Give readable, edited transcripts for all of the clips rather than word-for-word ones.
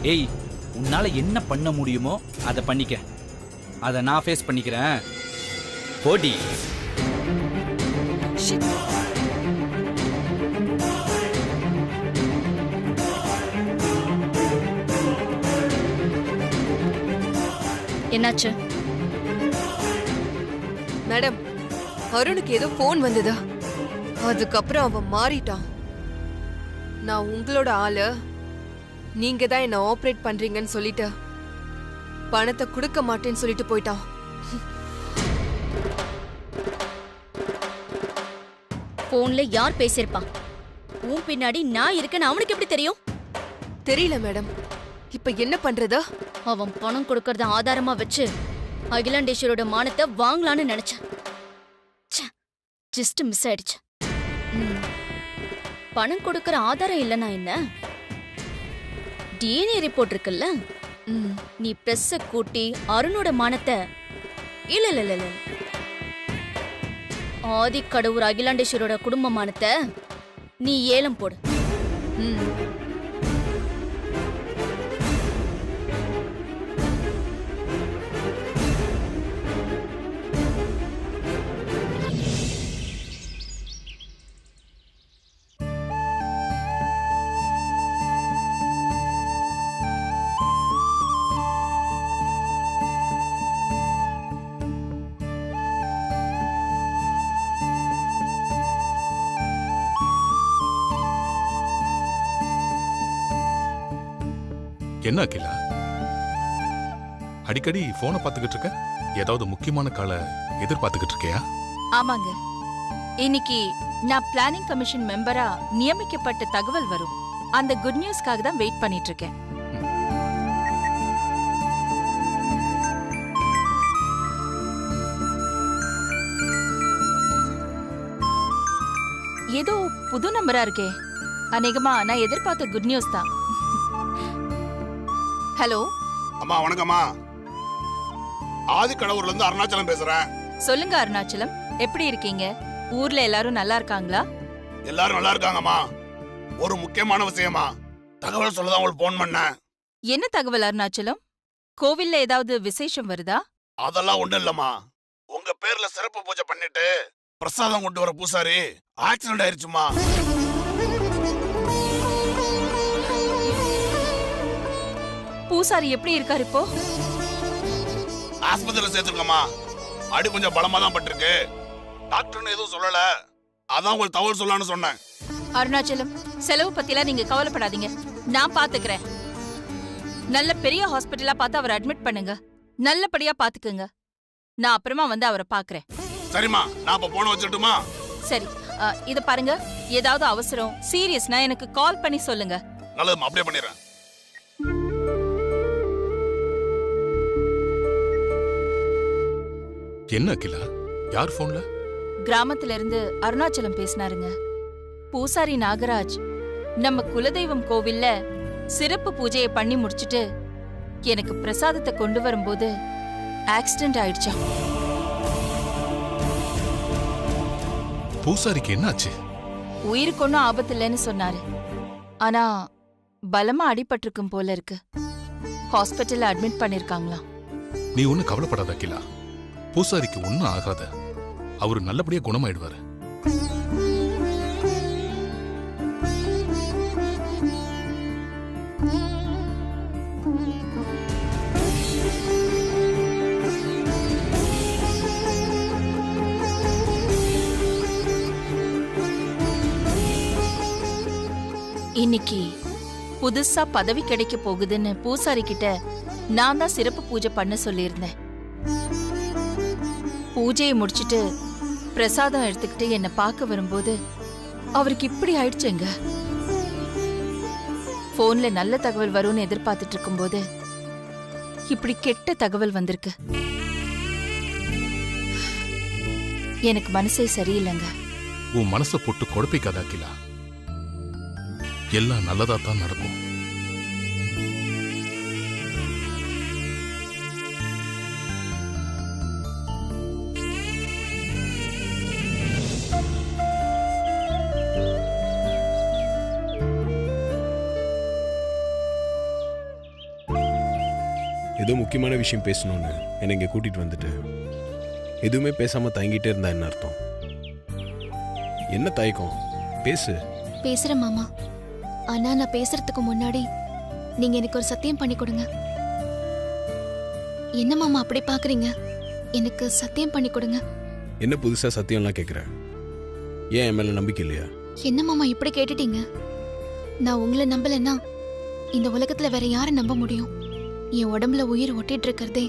ஏய், உன்னால என்ன பண்ண முடியுமோ அதை பண்ணிக்க. அதை நான் ஃபேஸ் பண்ணிக்கிறேன். போடி. என்னாச்சு மேடம்? அருணுக்கு ஏதோ போன் வந்ததா? அதுக்கப்புறம் அவன் மாறிட்டான். நான் உங்களோட ஆளு, நீங்க தான் என்ன ஆபரேட் பண்றீங்கன்னு சொல்லிட்டு பணத்தை கொடுக்க மாட்டேன்னு சொல்லிட்டு போயிட்டான். போன்ல யார் பேசியிருப்பான்? உன் பின்னாடி நான் இருக்கேன்னு அவனுக்கு எப்படி தெரியும்? தெரியல மேடம். இப்ப என்ன பண்றது? அவன் பணம் கொடுக்கறத ஆதாரமா வச்சு அகிலாண்டேஸ்வரோட மானத்தை வாங்கலான்னு நினைச்சேன். ஜஸ்ட் மிஸ் ஆயிடுச்சு. பணம் கொடுக்கற ஆதாரம் இல்லைன்னா என்ன? டிஎன்ஏ ரிப்போர்ட் இருக்குல்ல, நீ பிரஸ்ஸ கூட்டி அருணோட மானத்தை இல்ல இல்ல இல்ல இல்ல ஆதி கடவுர் அகிலாண்டேஸ்வரோட குடும்ப மானத்தை நீ ஏலம் போடு. என்ன அகிலா, அடிக்கடி போனை பார்த்துக்கிட்டு இருக்க? ஏதாவது முக்கியமான காலை எதிர்பார்த்துக்கிட்டு இருக்கியா? ஆமாங்க, இன்னைக்கு நான் பிளானிங் கமிஷன் மெம்பரா நியமிக்கப்பட்ட தகவல் வரும். அந்த குட் நியூஸ்க்காக தான் வெயிட் பண்ணிட்டு இருக்கேன். ஏதோ புது நம்பரா இருக்கே. அநேகமா நான் எதிர்பார்த்த குட் நியூஸ் தான். ஹலோ அம்மா, வணக்கம்மா. ஆதி கடவுர்ல இருந்து அருணாச்சலம் பேசுறேன். சொல்லுங்க அருணாச்சலம், எப்படி இருக்கீங்க? ஊர்ல எல்லாரும் நல்லா இருக்காங்களா? எல்லாரும் நல்லா இருக்காங்கம்மா. ஒரு முக்கியமான விஷயமா தகவல் சொல்லதான் உங்களுக்கு போன் பண்ணேன். என்ன தகவல் அருணாச்சலம்? கோவில்ல ஏதாவது விசேஷம் வருதா? அதெல்லாம் ஒண்ணும் இல்லம்மா. உங்க பேர்ல சிறப்பு பூஜை பண்ணிட்டு பிரசாதம் கொண்டு வர பூசாரி ஆக்சிடென்ட் ஆயிருச்சுமா. பூசாரி எப்படி இருக்காரு இப்போ? ஆஸ்பத்திரியில சேர்த்துருக்கோமா. அடி கொஞ்சம் பலமா தான் பட்டிருக்கு. டாக்டர்னு எதுவும் சொல்லல. அதான் உங்களுக்கு தகவல் சொல்லலாம்னு சொன்னேன். அருணாச்சலம், செலவு பத்திலாம் நீங்க கவலைப்படாதீங்க, நான் பாத்துக்கிறேன். நல்ல பெரிய ஹாஸ்பிட்டலா பார்த்து அவரை அட்மிட் பண்ணுங்க. நல்லபடியா பாத்துக்குங்க. நான் அப்புறமா வந்து அவரை பாக்குறேன். சரிம்மா, நான் இப்ப போன வச்சுட்டுமா? சரி, இத பாருங்க, ஏதாவது அவசரம் சீரியஸ்னா எனக்கு கால் பண்ணி சொல்லுங்க. நல்லதுமா, அப்படியே பண்ணிடுறேன். என்ன அகிலா, யார் போன்ல? கிராமத்துல இருந்து அருணாச்சலம் பேசினாருங்க. பூசாரி நாகராஜ் நம்ம குலதெய்வம் கோவில்ல சிறப்பு பூஜையை பண்ணி முடிச்சிட்டு எனக்கு பிரசாதத்தை கொண்டு வரும்போது ஆக்சிடென்ட் ஆயிடுச்சாம். பூசாரிக்கு என்னாச்சு? உயிருக்கு ஒன்னும் ஆபத்து இல்லைன்னு சொன்னாரு. ஆனா பலமா அடிபட்டிருக்கும் போல இருக்கு. ஹாஸ்பிட்டல்ல அட்மிட் பண்ணிருக்காங்களாம். நீ ஒன்னும் கவலைப்படாத அகிலா, பூசாரிக்கு ஒன்னும் ஆகாத. அவரு நல்லபடியா குணமாயிடுவாரு. இன்னைக்கு புதுசா பதவி கிடைக்க போகுதுன்னு பூசாரி கிட்ட நான் தான் சிறப்பு பூஜை பண்ண சொல்லியிருந்தேன். பூஜையை முடிச்சிட்டு பிரசாதம் எடுத்துக்கிட்டு என்ன பார்க்க வரும்போது அவருக்கு இப்படி ஆயிடுச்சுங்க. போன்ல நல்ல தகவல் வரும்னு எதிர்பார்த்துட்டு இருக்கும்போது இப்படி கெட்ட தகவல் வந்திருக்கு. எனக்கு மனசே சரியில்லைங்க. உன் மனசை போட்டு குழப்பிக்காத அகிலா, எல்லாம் நல்லதா தான் நடக்கும். ஏதோ முக்கியமான விஷயம் பேசணும்னு என்னை இங்கே கூட்டிகிட்டு வந்துட்டு எதுவுமே பேசாமல் தயங்கிட்டே இருந்தா என்ன அர்த்தம்? என்ன தயக்கம்? பேசு. பேசுறேன் மாமா. ஆனா நான் பேசுறதுக்கு முன்னாடி நீங்க எனக்கு ஒரு சத்தியம் பண்ணி கொடுங்க. என்ன மாமா அப்படி பாக்குறீங்க? எனக்கு சத்தியம் பண்ணி கொடுங்க. என்ன புதுசாக சத்தியம்லாம் கேட்குற? ஏன் என் மேலே நம்பிக்கை இல்லையா? என்ன மாமா இப்படி கேட்டுட்டீங்க? நான் உங்களை நம்பலன்னா இந்த உலகத்துல வேற யாரை நம்ப முடியும்? என் உடம்புல உயிர் ஒட்டிட்டு இருக்கிறதே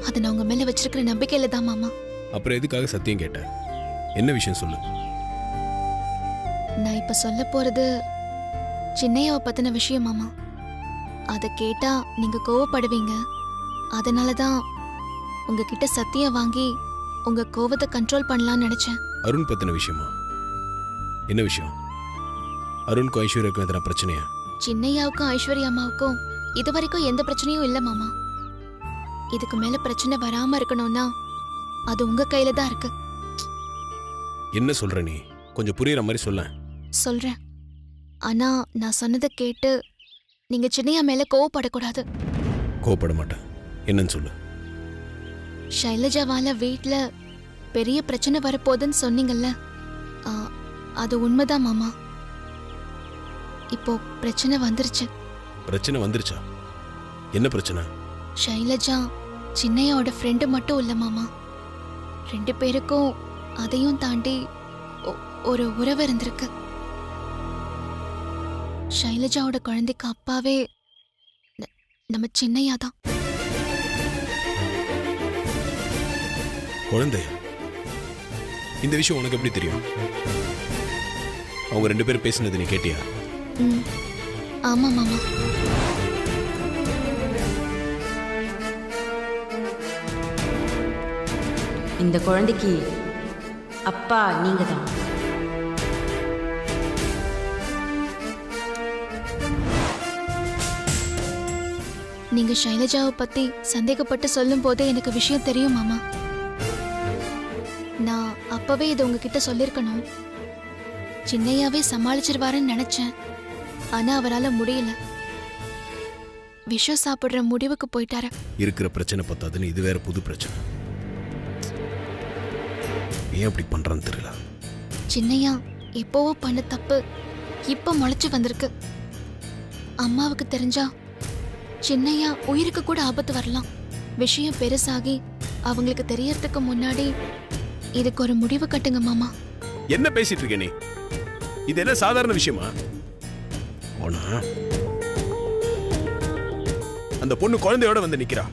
அது நான் உங்க மேல வச்சிருக்கிற நம்பிக்கையில தான் மாமா. அப்புறம் எதுக்காக சத்தியம் கேட்ட? என்ன விஷயம் சொல்லு. நான் இப்ப சொல்ல போறது சின்னையாவை பத்தின விஷயம் மாமா. அதை கேட்டா நீங்க கோவப்படுவீங்க. அதனாலதான் உங்ககிட்ட சத்தியம் வாங்கி உங்க கோவத்தை கண்ட்ரோல் பண்ணலாம்னு நினைச்சேன். அருண் பத்தின விஷயமா? என்ன விஷயம்? அருணுக்கும் ஐஸ்வர்யாவுக்கும் எதனா பிரச்சனையா? சின்னையாவுக்கும் ஐஸ்வர்யா அம்மாவுக்கும் இது வரைக்கும் எந்த பிரச்சனையும் இல்ல மாமா. இதுக்கு மேல பிரச்சனை வராம இருக்கணும்னா அது உங்க கையில தான் இருக்கு. என்ன சொல்ற நீ? கொஞ்சம் புரியுற மாதிரி சொல்ல. சொல்றேன். ஆனா நான் சொன்னதை கேட்டு நீங்க சின்னையா மேல கோவப்படக்கூடாது. கோவப்பட மாட்டேன். என்னன்னு சொல்லு. ஷைலஜாவால வீட்ல பெரிய பிரச்சனை வரப்போகுதுன்னு சொன்னீங்கல்ல, அது உண்மைதான் மாமா. இப்போ பிரச்சனை வந்துருச்சு. பிரச்சனை வந்துருச்சா? என்ன பிரச்சனை? ஷைலஜா சின்னையாவோட ஃப்ரெண்டு மட்டும் இல்ல மாமா. 2 பேருக்கும் அதையும் தாண்டி ஒரு உறவு இருந்திருக்கு. ஷைலஜாவோட குழந்தைக்கு அப்பாவே நம்ம சின்னையா தான். குழந்தையா? இந்த விஷயம் உனக்கு எப்படி தெரியும்? அவங்க 2 பேரும் பேசினது நீ கேட்டியா? ஆமா மாமா. இந்த குழந்தைக்கு அப்பா நீங்க தான். நீங்க ஷைலஜாவை பத்தி சந்தேகப்பட்டு சொல்லும் போதே எனக்கு விஷயம் தெரியும் மாமா. நான் அப்பவே இதை உங்ககிட்ட சொல்லிருக்கணும். சின்னையாவே சமாளிச்சிருவாருன்னு நினைச்சேன். ஆனா அவரால முடியல. விஷம் சாப்பிடுற முடிவுக்கு போயிட்டாரு. இருக்கிற பிரச்சனை பத்தாதுன்னு இது வேற புது பிரச்சனை. ஏன் அப்படி பண்றான்னு தெரியல. சின்னையா எப்போவோ பண்ண தப்பு இப்ப முளைச்சு வந்திருக்கு. அம்மாவுக்கு தெரிஞ்சா சின்னையா உயிருக்கு கூட ஆபத்து வரலாம். விஷயம் பெருசாகி அவங்களுக்கு தெரியறதுக்கு முன்னாடி இதுக்கு ஒரு முடிவு கட்டுங்க மாமா. என்ன பேசிட்டு இருக்க நீ? இது என்ன சாதாரண விஷயமா? போனா அந்த பொண்ணு குழந்தையோட வந்து நிக்கிறா.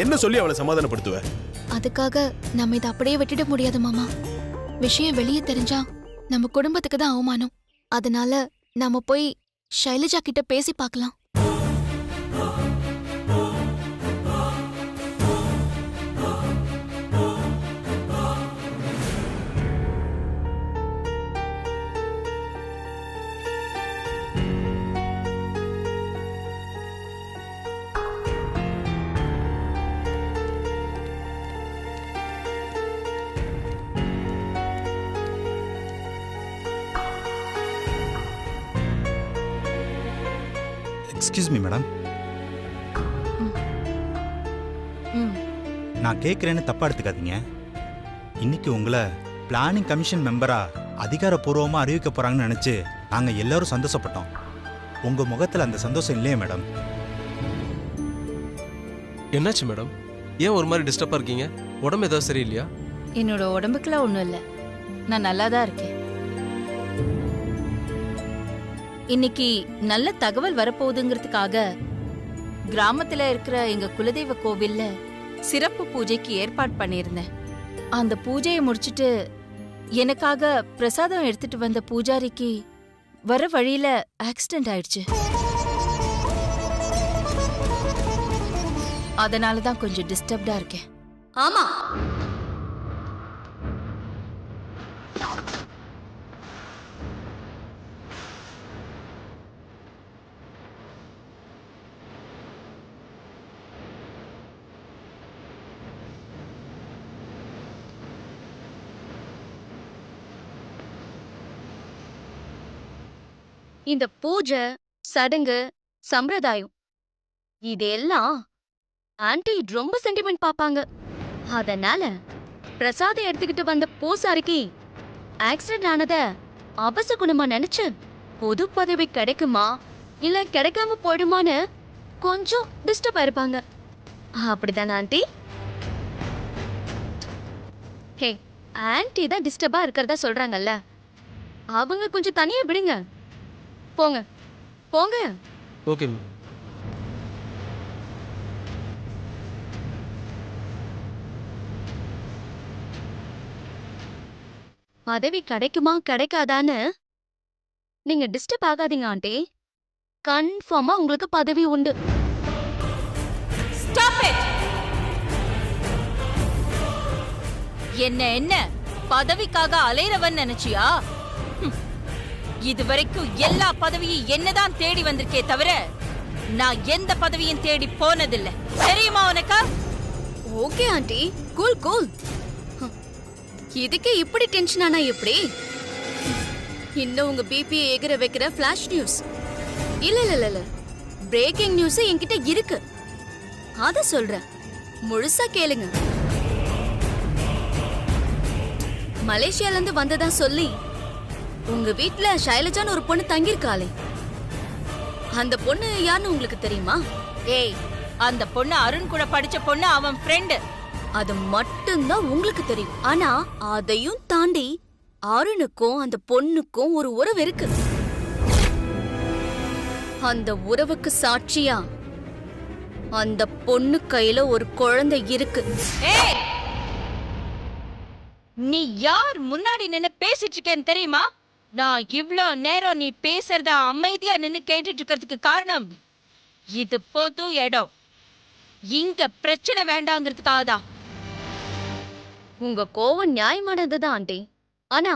என்ன சொல்லி அவளை சமாதானப்படுத்துவ? அதுக்காக நம்ம இதை அப்படியே விட்டுட முடியாது மாமா. விஷயம் வெளியே தெரிஞ்சா நம்ம குடும்பத்துக்கு தான் அவமானம். அதனால நாம போய் ஷைலஜா கிட்ட பேசி பார்க்கலாம். Excuse me madam. நான் கேட்குறேன்னு தப்பா எடுத்துக்காதீங்க. இன்னைக்கு உங்களை பிளானிங் கமிஷன் மெம்பரா அதிகாரப்பூர்வமாக அறிவிக்க போறாங்கன்னு நினைச்சு நாங்க எல்லாரும் சந்தோஷப்பட்டோம். உங்க முகத்துல அந்த சந்தோஷம் இல்லையே மேடம். என்னாச்சு மேடம்? ஏன் ஒரு மாதிரி டிஸ்டர்பா இருக்கீங்க? உடம்பு ஏதாவது சரியில்லையா? என்னோட உடம்புக்குலாம் ஒன்றும் இல்லை, நான் நல்லா தான் இருக்கேன். இன்னைக்கு நல்ல தகவல் வரப்போகுதுங்கிறதுக்காக கிராமத்துல இருக்கிற எங்க குலதெய்வ கோவில்ல சிறப்பு பூஜைக்கு ஏற்பாடு பண்ணியிருந்தேன். அந்த பூஜையை முடிச்சிட்டு எனக்காக பிரசாதம் எடுத்துட்டு வந்த பூஜாரிக்கு வர வழியில ஆக்சிடென்ட் ஆயிடுச்சு. அதனால தான் கொஞ்சம் டிஸ்டர்ப்டா இருக்கேன். ஆமா, இந்த பூஜை சடங்கு சம்பிரதாயம். இதெல்லாம் ஆன்ட்டி ரொம்ப சென்டிமெண்ட் பாப்பாங்க. அதனால பிரசாதம் எடுத்துக்கிட்டு வந்த பூசாரிக்கு ஆக்சிடென்ட் ஆனத அபசகுணமா நினைச்சு பொது பதவி கிடைக்குமா இல்ல கிடைக்காம போயிடுமான்னு கொஞ்சம் டிஸ்டர்ப் ஆயிருப்பாங்க. அப்படிதானே ஆன்ட்டி? ஹே, ஆன்ட்டி தான் டிஸ்டர்பா இருக்கிறதா சொல்றாங்கல்ல, அவங்க கொஞ்சம் தனியா விடுங்க. போங்க போங்க. Okay ma'am. பதவி கிடைக்குமா கிடைக்காதான்னு நீங்க டிஸ்டர்ப் ஆகாதீங்க ஆண்டி. கன்ஃபார்மா உங்களுக்கு பதவி உண்டு. Stop it. என்ன பதவிக்காக அலைறவன் நினைச்சியா? இதுவரைக்கும் எல்லா பதவியும் என்னதான் தேடி வந்திருக்கே தவிர நான் எந்த பதவியும் தேடி போனதில்லை. தெரியுமா உனக்கு? Okay aunty, cool cool. இதுக்கு இப்படி டென்ஷன் ஆனா எப்படி? இன்னும் உங்க பிபி எகிற வைக்கிற ஃபிளாஷ் நியூஸ் இல்ல பிரேக்கிங் நியூஸ் என்கிட்ட இருக்கு. அத சொல்றேன், முழுசா கேளுங்க. மலேசியால இருந்து வந்ததா சொல்லி உங்க வீட்ல ஷைலஜான்னு ஒரு பொண்ணு தங்கியிருக்காளே, அந்த பொண்ணு யாருன்னு உங்களுக்கு தெரியுமா? ஏய், அந்த பொண்ணு அருண் கூட படிச்ச பொண்ணு, அவன் ஃப்ரெண்டு. அது மட்டும்தான் உங்களுக்கு தெரியும். ஆனா அதையும் தாண்டி அருணுக்கும் அந்த பொண்ணுக்கும் ஒரு உறவு இருக்கு. அந்த உறவுக்கு சாட்சியா அந்த பொண்ணு கையில ஒரு குழந்தை இருக்கு. ஏய், நீ யார் முன்னாடி நின்னு பேசிட்டு இருக்கேன்னு தெரியுமா? நான் இவ்ளோ நேரம் நீ பேசுறத அமைதியா நின்னு கேட்டுட்டு இருக்கிறதுக்கு காரணம், இது பொது இடம், இங்க பிரச்சனை வேண்டாங்கிறதுக்காக தான். உங்க கோவம் நியாயமானதுதான் ஆண்டி. ஆனா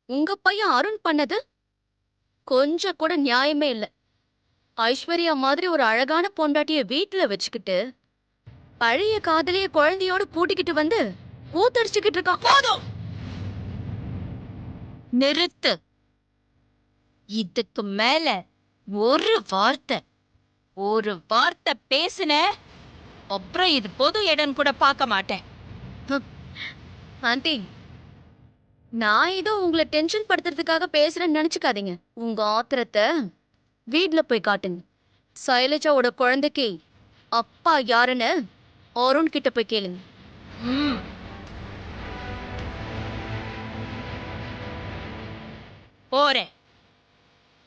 உங்க பையன் அருண் பண்ணது கொஞ்சம் கூட நியாயமே இல்ல. ஐஸ்வர்யா மாதிரி ஒரு அழகான பொண்டாட்டிய வீட்டுல வச்சுக்கிட்டு பழைய காதலிய குழந்தையோட கூட்டிக்கிட்டு வந்து கூத்தடிச்சுக்கிட்டு இருக்கான். போதும், நிறுத்து. இதுக்கு மேல ஒரு வார்த்தை பேசுன அப்புறம் இது பொது இடம் கூட பார்க்க மாட்டேன். ஆண்டி, நான் ஏதோ உங்களை டென்ஷன் படுத்துறதுக்காக பேசுறேன்னு நினைச்சுக்காதீங்க. உங்க ஆத்திரத்தை வீட்ல போய் காட்டுங்க. சைலஜாவோட குழந்தைக்கு அப்பா யாருன்னு அருண் கிட்ட போய் கேளுங்க. போறேன்,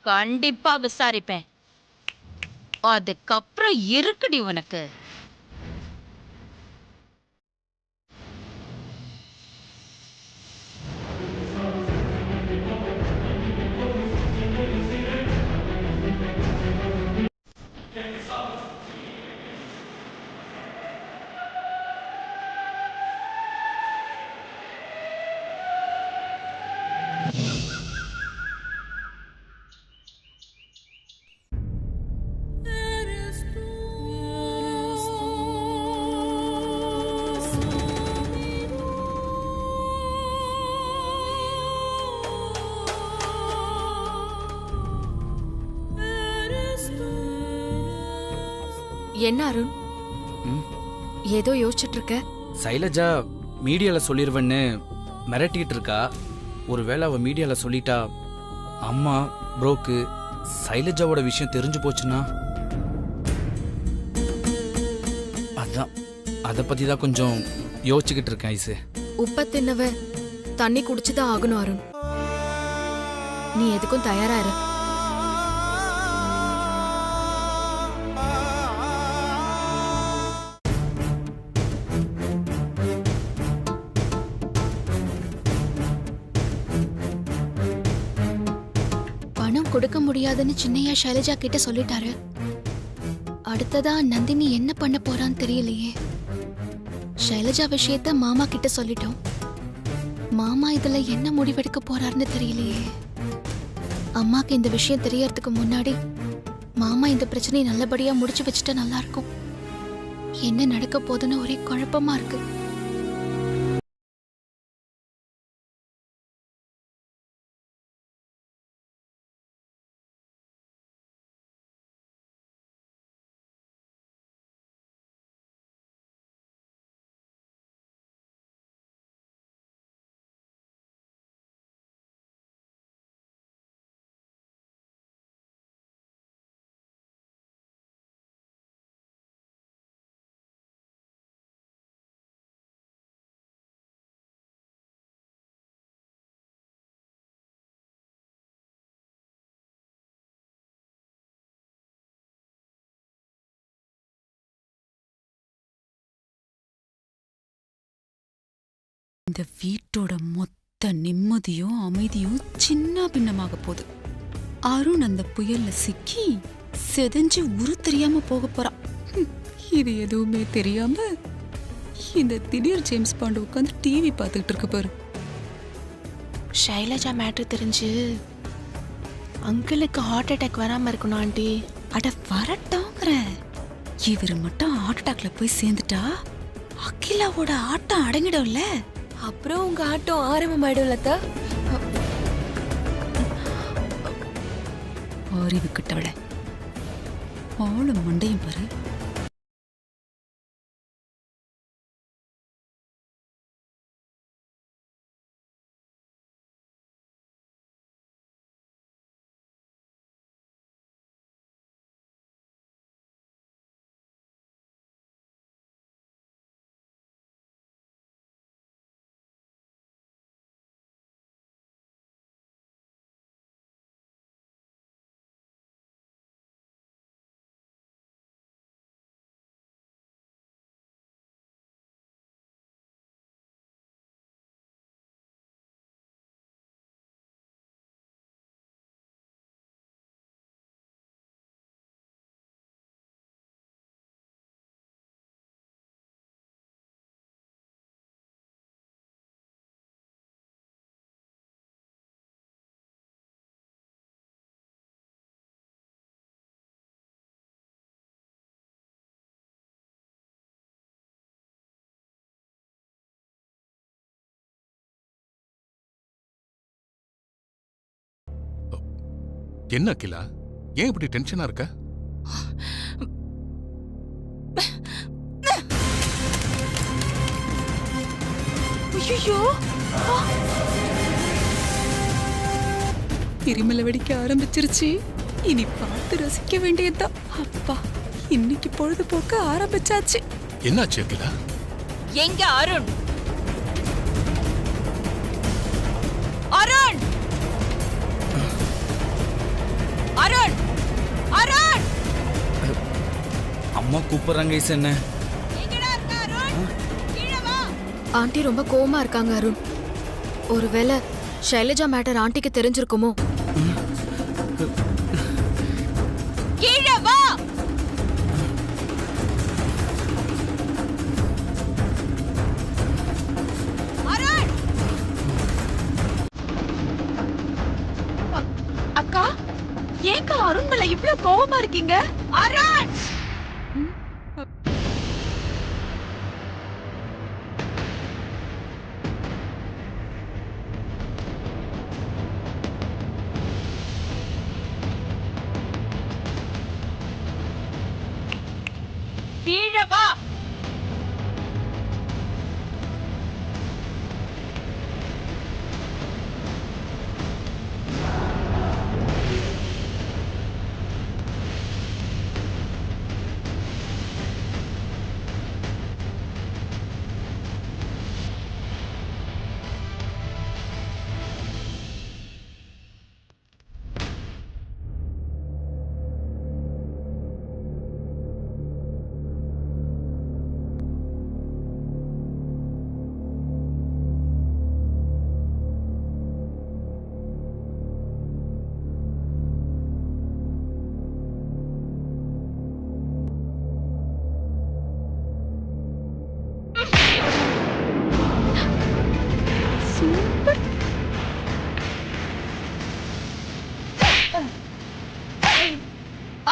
கண்டிப்பா விசாரிப்பேன். அதுக்கப்புறம் இருக்குடி உனக்கு. என்ன அருண், ஏதோ யோசிச்சுட்டு இருக்க? சைலஜா மீடியால சொல்லிருவேன்னு மிரட்டிட்டு இருக்கா. ஒருவேளை அவ மீடியால சொல்லிட்டா அம்மா ப்ரோக்கு சைலஜாவோட விஷயம் தெரிஞ்சு போச்சுன்னா, அதான் அதை பத்தி தான் கொஞ்சம் யோசிச்சுக்கிட்டு இருக்கேன். ஐசு, உப்ப தின்னவ தண்ணி குடிச்சுதான் ஆகணும் அருண். நீ எதுக்கும் தயாரா இரு. பணம் கொடுக்க முடியாதுன்னு சின்னையா ஷைலஜா கிட்ட சொல்லிட்டாரு. அடுத்ததா நந்தினி என்ன பண்ண போறான்னு தெரியலையே. ஷைலஜா விஷயத்த மாமா கிட்ட சொல்லிட்டோம். மாமா இதுல என்ன முடிவெடுக்க போறாருன்னு தெரியலையே. அம்மாக்கு இந்த விஷயம் தெரியறதுக்கு முன்னாடி மாமா இந்த பிரச்சனையை நல்லபடியா முடிச்சு வச்சுட்டா நல்லா இருக்கும். என்ன நடக்க போகுதுன்னு ஒரே குழப்பமா இருக்கு. இந்த வீட்டோட மொத்த நிம்மதியும் அமைதியும் சின்ன பின்னமாக போகுது. அருண் அந்த புயல்ல சிக்கி செதஞ்சு உரு தெரியாம போக போறான். இது எதுவுமே தெரியாம இந்த திடீர் ஜேம்ஸ் பாண்டு உட்காந்து டிவி பார்த்துக்கிட்டு இருக்க பாரு. ஷைலஜா மேட்ரு தெரிஞ்சு அங்கிளுக்கு ஹார்ட் அட்டாக் வராம இருக்கணும் ஆண்டி. அட வரட்டோங்கிற, இவர் மட்டும் ஹார்ட் அட்டாக்ல போய் சேர்ந்துட்டா அகிலாவோட ஆட்டம் அடங்கிடும்ல. அப்புறம் உங்க ஆட்டம் ஆரம்பமாயிடும்ல அத்தா. அறிவு கிட்டவள ஆளும் மண்டையும் பாரு. என்ன அகிலா, ஏன் இப்படி டென்ஷனா இருக்க? ஐயோ, எரிமலை வெடிக்க ஆரம்பிச்சிருச்சு. இனி பார்த்து ரசிக்க வேண்டியதுதான். அப்பா, இன்னைக்கு பொழுதுபோக்க ஆரம்பிச்சாச்சு. என்னாச்சு அகிலா? எங்க அருண்? அருண்! அருண்! அருண்! அம்மா கூப்பிடுறாங்க என்ன? எங்கடா இருக்க அருண்? கீழ வா. ஆண்டி ரொம்ப கோவமா இருக்காங்க அருண். ஒருவேளை ஷைலஜா மேட்டர் ஆண்டிக்கு தெரிஞ்சிருக்குமோ? கீழ வா. அருண்! அக்கா, ஏக்கா அருண் மேல இவ்ளோ கோவமா இருக்கீங்க? அருண்! கீழ வா.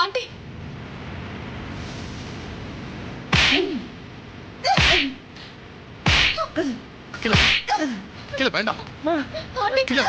ஆண்டி, அகிலா, அகிலா வேண்டாம். அகிலா.